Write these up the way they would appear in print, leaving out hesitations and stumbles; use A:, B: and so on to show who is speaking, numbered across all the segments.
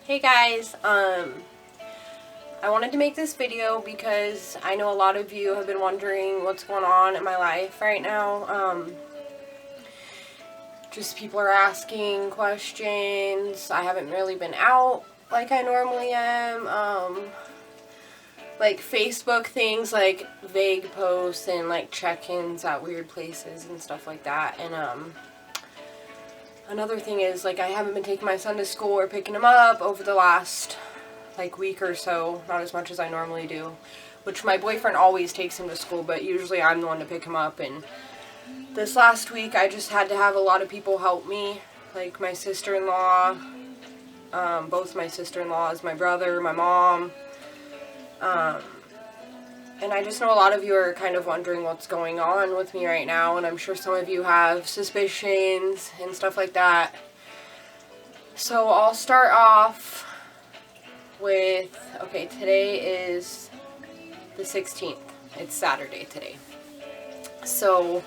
A: Hey guys, I wanted to make this video because I know a lot of you have been wondering what's going on in my life right now. Just people are asking questions. I haven't really been out like I normally am. Like Facebook things like vague posts and like check-ins at weird places and stuff like that. And another thing is like I haven't been taking my son to school or picking him up over the last like week or so, not as much as I normally do, which my boyfriend always takes him to school, but usually I'm the one to pick him up. And this last week I just had to have a lot of people help me, like my sister-in-law, both my sister-in-laws, my brother, my mom, and I just know a lot of you are kind of wondering what's going on with me right now, and I'm sure some of you have suspicions and stuff like that. So I'll start off with, okay, today is the 16th. It's Saturday today. So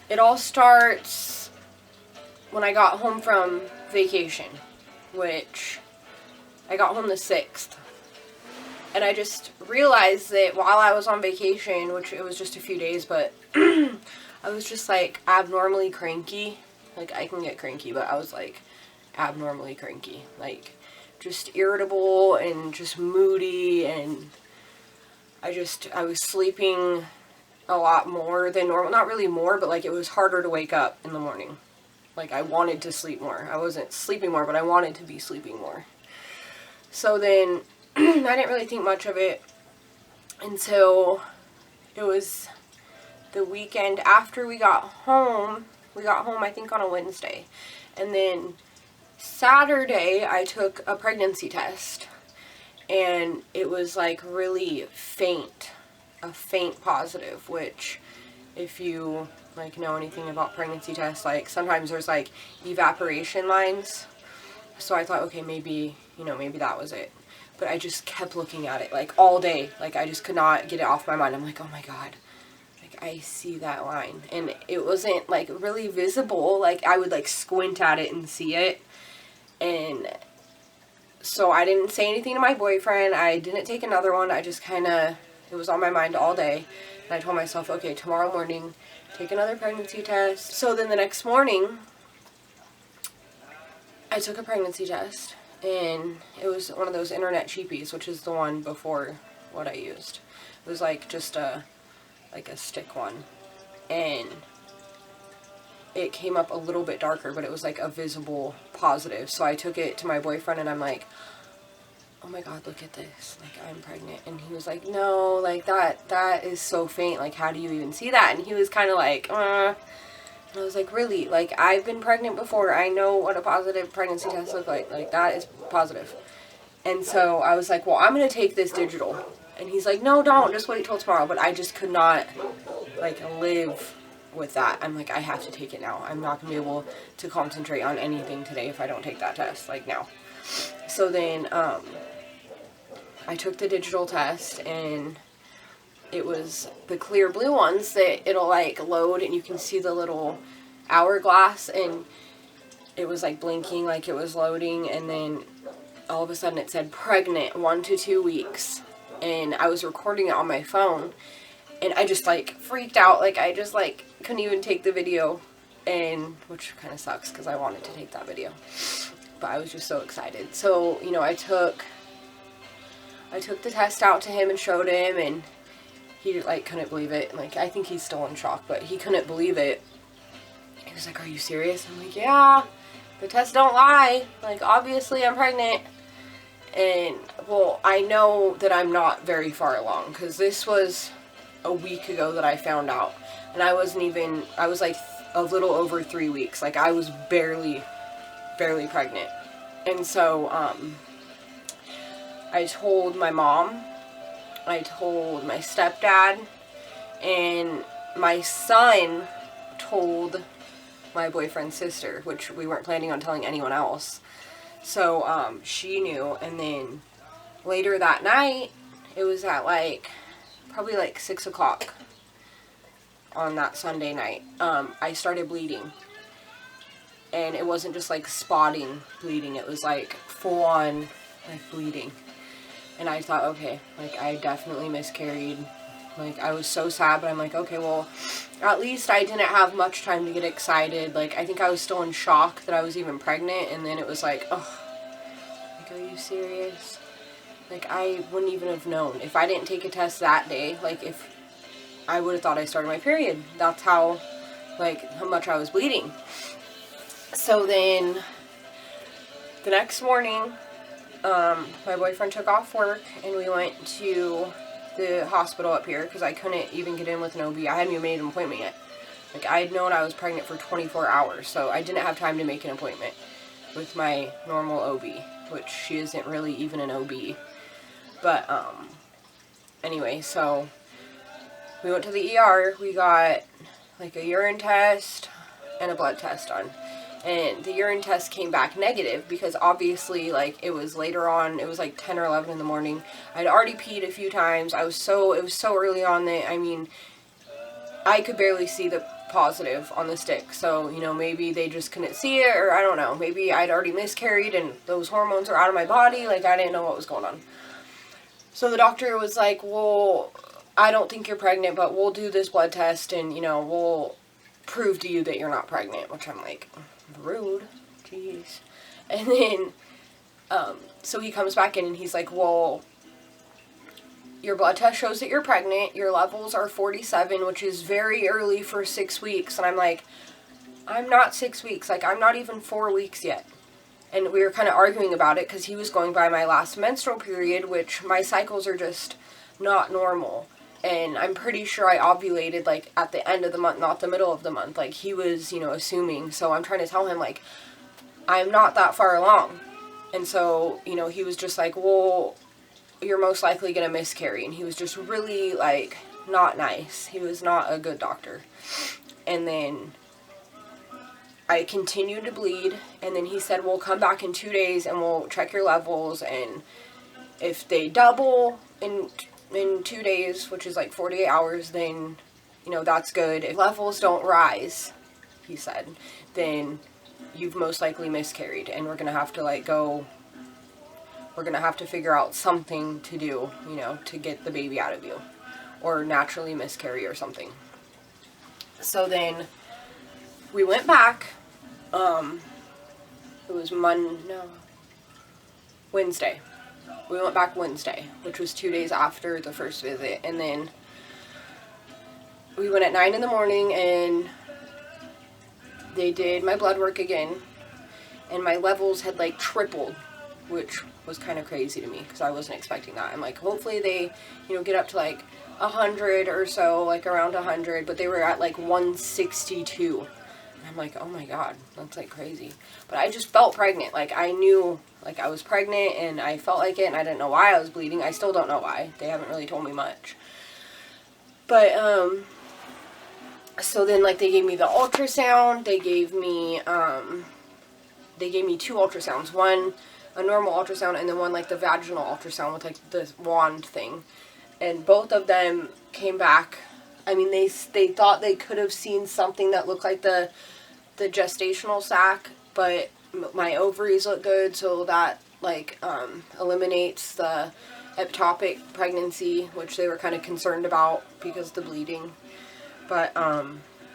A: it all starts when I got home from vacation, which I got home the 6th. And I just realized that while I was on vacation, which it was just a few days, but I was just like abnormally cranky. Like I can get cranky, but I was like abnormally cranky. Like just irritable and just moody, and I was sleeping a lot more than normal. Not really more, but like it was harder to wake up in the morning. Like I wanted to sleep more. I wasn't sleeping more, but I wanted to be sleeping more. So then I didn't really think much of it until it was the weekend after we got home. We got home, I think, on a Wednesday. And then Saturday, I took a pregnancy test. And it was like really faint. A faint positive, which if you like know anything about pregnancy tests, like sometimes there's like evaporation lines. So I thought, okay, maybe that was it. But I just kept looking at it, like, all day. Like, I just could not get it off my mind. I'm like, oh my god. Like, I see that line. And it wasn't, like, really visible. Like, I would, like, squint at it and see it. And so I didn't say anything to my boyfriend. I didn't take another one. I just kind of, it was on my mind all day. And I told myself, okay, tomorrow morning, take another pregnancy test. So then the next morning, I took a pregnancy test. And it was one of those internet cheapies, which is the one before what I used. It was like just a stick one. And it came up a little bit darker, but it was like a visible positive. So I took it to my boyfriend and I'm like, oh my god, look at this. Like, I'm pregnant. And he was like, no, like that is so faint. Like, how do you even see that? And he was kind of like, And I was like, really? Like, I've been pregnant before. I know what a positive pregnancy test looks like. Like, that is positive. And so I was like, well, I'm going to take this digital. And he's like, no, don't. Just wait till tomorrow. But I just could not, like, live with that. I'm like, I have to take it now. I'm not going to be able to concentrate on anything today if I don't take that test, like, now. So then I took the digital test, and it was the clear blue ones that it'll like load and you can see the little hourglass, and it was like blinking like it was loading, and then all of a sudden it said pregnant 1 to 2 weeks, and I was recording it on my phone, and I just like freaked out. Like I just like couldn't even take the video, and which kind of sucks because I wanted to take that video, but I was just so excited. So I took the test out to him and showed him, and he, like, couldn't believe it. Like, I think he's still in shock, but he couldn't believe it. He was like, are you serious? I'm like, yeah, the tests don't lie. Like, obviously I'm pregnant. And, well, I know that I'm not very far along, because this was a week ago that I found out. And I was like a little over 3 weeks. Like, I was barely pregnant. And so, I told my mom, I told my stepdad, and my son told my boyfriend's sister, which we weren't planning on telling anyone else. So, she knew, and then later that night, it was at probably 6 o'clock on that Sunday night, I started bleeding. and it wasn't just like spotting bleeding, it was like full on like bleeding. And I thought, okay, like I definitely miscarried. Like I was so sad, but I'm like, okay, well, at least I didn't have much time to get excited. Like I think I was still in shock that I was even pregnant, and then it was like, oh, like, are you serious? Like I wouldn't even have known if I didn't take a test that day. Like if I would have thought I started my period. That's how, like, how much I was bleeding. So then the next morning, my boyfriend took off work and we went to the hospital up here because I couldn't even get in with an OB. I hadn't even made an appointment yet. Like I had known I was pregnant for 24 hours, so I didn't have time to make an appointment with my normal OB, which she isn't really even an OB. But anyway, so we went to the ER. We got like a urine test and a blood test done. And the urine test came back negative because obviously, like, it was later on. It was like 10 or 11 in the morning. I'd already peed a few times. It was so early on that, I mean, I could barely see the positive on the stick. So, you know, maybe they just couldn't see it, or I don't know. Maybe I'd already miscarried and those hormones are out of my body. Like, I didn't know what was going on. So the doctor was like, well, I don't think you're pregnant, but we'll do this blood test and, you know, we'll prove to you that you're not pregnant, which I'm like, rude, jeez. And then, so he comes back in and he's like, well, your blood test shows that you're pregnant, your levels are 47, which is very early for 6 weeks. And I'm like, I'm not 6 weeks, like, I'm not even 4 weeks yet. And we were kind of arguing about it because he was going by my last menstrual period, which my cycles are just not normal. And I'm pretty sure I ovulated, like, at the end of the month, not the middle of the month. Like, he was, you know, assuming. So I'm trying to tell him, like, I'm not that far along. And so, you know, he was just like, well, you're most likely going to miscarry. And he was just really, like, not nice. He was not a good doctor. And then I continued to bleed. And then he said, we'll come back in 2 days and we'll check your levels. And if they double in 2 days, which is like 48 hours, then, you know, that's good. If levels don't rise, he said, then you've most likely miscarried, and we're going to have to, like, we're going to have to figure out something to do, you know, to get the baby out of you, or naturally miscarry or something. So then we went back, it was Wednesday. We went back Wednesday, which was 2 days after the first visit. And then we went at 9 in the morning and they did my blood work again. And my levels had, like, tripled, which was kind of crazy to me because I wasn't expecting that. I'm like, hopefully they, you know, get up to like 100 or so, like around 100. But they were at like 162. I'm like, oh my god, that's like crazy. But I just felt pregnant. Like, I knew, like, I was pregnant and I felt like it, and I didn't know why I was bleeding. I still don't know why. They haven't really told me much. But, so then, like, they gave me the ultrasound. They gave me 2 ultrasounds. One, a normal ultrasound, and then one, like, the vaginal ultrasound with, like, the wand thing. And both of them came back. I mean, they thought they could have seen something that looked like the gestational sac, but my ovaries look good, so that, like, eliminates the ectopic pregnancy, which they were kind of concerned about because of the bleeding. But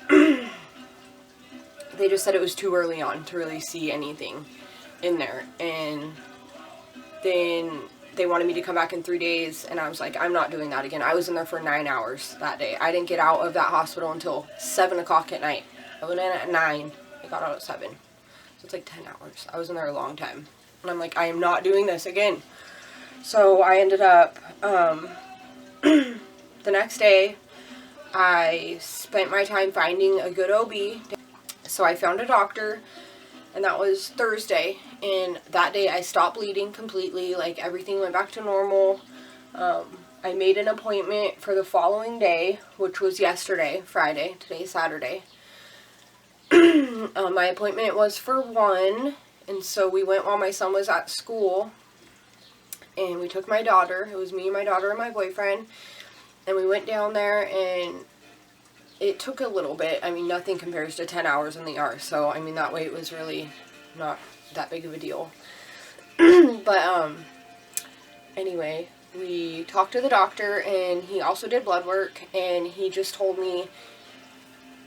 A: they just said it was too early on to really see anything in there. And then they wanted me to come back in 3 days, and I was like, I'm not doing that again. I was in there for 9 hours that day. I didn't get out of that hospital until 7 o'clock at night. I went in at 9. I got out at 7. So it's like 10 hours. I was in there a long time. And I'm like, I am not doing this again. So I ended up, the next day, I spent my time finding a good OB. So I found a doctor, and that was Thursday. And that day I stopped bleeding completely. Like, everything went back to normal. I made an appointment for the following day, which was yesterday, Friday. Today's Saturday. My appointment was for 1, and so we went while my son was at school, and we took my daughter. It was me, my daughter, and my boyfriend, and we went down there, and it took a little bit. I mean, nothing compares to 10 hours in the ER. So, I mean, that weight was really not that big of a deal. But, anyway, we talked to the doctor, and he also did blood work, and he just told me,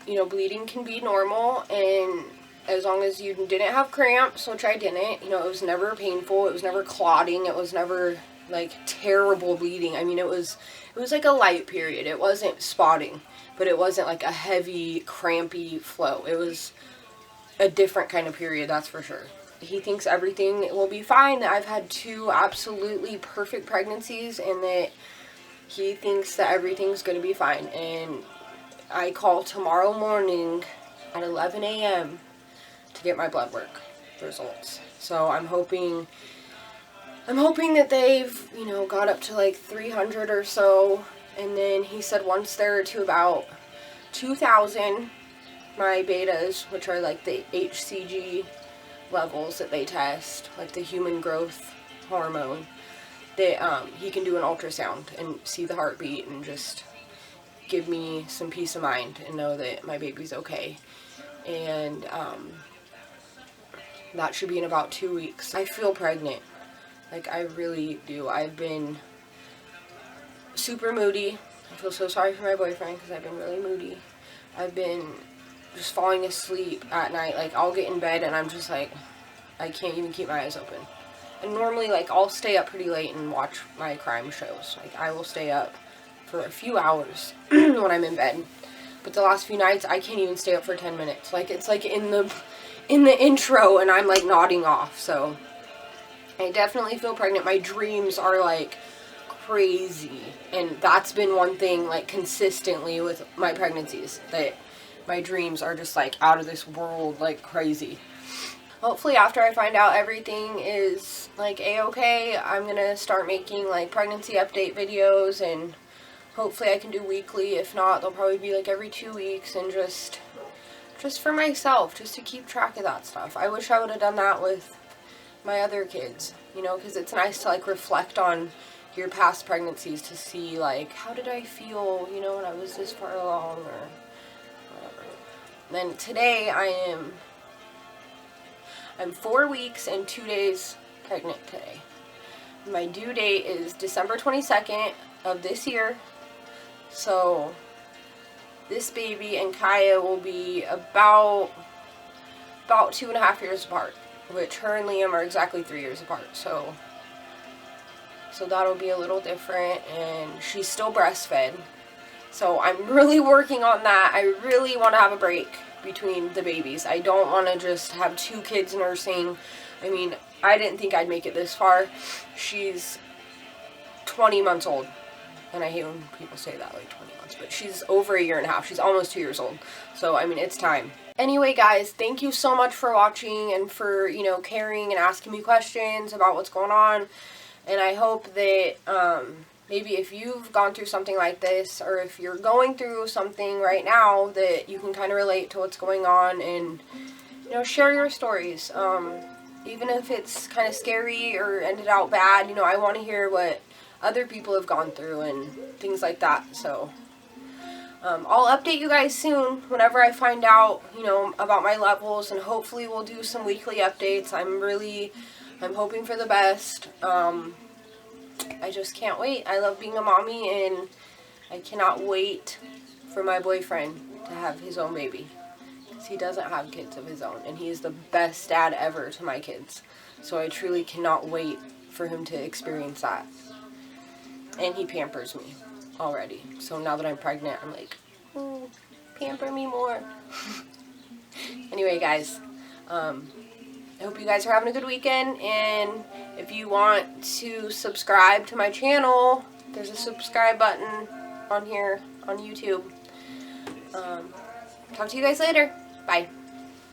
A: you know, bleeding can be normal, and as long as you didn't have cramps, which I didn't, you know, it was never painful, it was never clotting, it was never, like, terrible bleeding. I mean, it was like a light period. It wasn't spotting, but it wasn't like a heavy, crampy flow. It was a different kind of period, that's for sure. He thinks everything will be fine, that I've had 2 absolutely perfect pregnancies, and that he thinks that everything's going to be fine. And I call tomorrow morning at 11 a.m. to get my blood work results. So I'm hoping that they've, you know, got up to like 300 or so. And then he said once they're to about 2,000, my betas, which are like the HCG levels that they test, like the human growth hormone, that he can do an ultrasound and see the heartbeat and just give me some peace of mind and know that my baby's okay. And that should be in about 2 weeks. I feel pregnant. Like, I really do. I've been super moody. I feel so sorry for my boyfriend because I've been really moody. I've been just falling asleep at night. Like, I'll get in bed and I'm just like, I can't even keep my eyes open. And normally, like, I'll stay up pretty late and watch my crime shows. Like, I will stay up for a few hours when I'm in bed. But the last few nights, I can't even stay up for 10 minutes. Like, it's like in the intro and I'm like nodding off. So I definitely feel pregnant. My dreams are like crazy. And that's been one thing, like, consistently with my pregnancies, that my dreams are just like out of this world, like crazy. Hopefully after I find out everything is like a-okay, I'm gonna start making like pregnancy update videos, and hopefully I can do weekly. If not, they'll probably be like every 2 weeks, and just for myself, just to keep track of that stuff. I wish I would have done that with my other kids, you know, because it's nice to like reflect on your past pregnancies to see like, how did I feel, you know, when I was this far along, or whatever. Then today I'm 4 weeks and 2 days pregnant today. My due date is December 22nd of this year. So this baby and Kaya will be about 2.5 years apart, which her and Liam are exactly 3 years apart. So that'll be a little different, and she's still breastfed. So I'm really working on that. I really want to have a break between the babies. I don't want to just have 2 kids nursing. I mean, I didn't think I'd make it this far. She's 20 months old. And I hate when people say that, like 20 months. But she's over 1.5 years. She's almost 2 years old. So, I mean, it's time. Anyway, guys, thank you so much for watching and for, you know, caring and asking me questions about what's going on. And I hope that maybe if you've gone through something like this, or if you're going through something right now, that you can kind of relate to what's going on and, you know, share your stories. Even if it's kind of scary or ended out bad, you know, I want to hear what other people have gone through and things like that. So I'll update you guys soon whenever I find out, you know, about my levels, and hopefully we'll do some weekly updates. I'm hoping for the best. I just can't wait. I love being a mommy, and I cannot wait for my boyfriend to have his own baby, because he doesn't have kids of his own, and he is the best dad ever to my kids. So I truly cannot wait for him to experience that. And he pampers me already. So now that I'm pregnant, I'm like, oh, pamper me more. Anyway, guys, I hope you guys are having a good weekend, and if you want to subscribe to my channel, there's a subscribe button on here on YouTube. Talk to you guys later. Bye.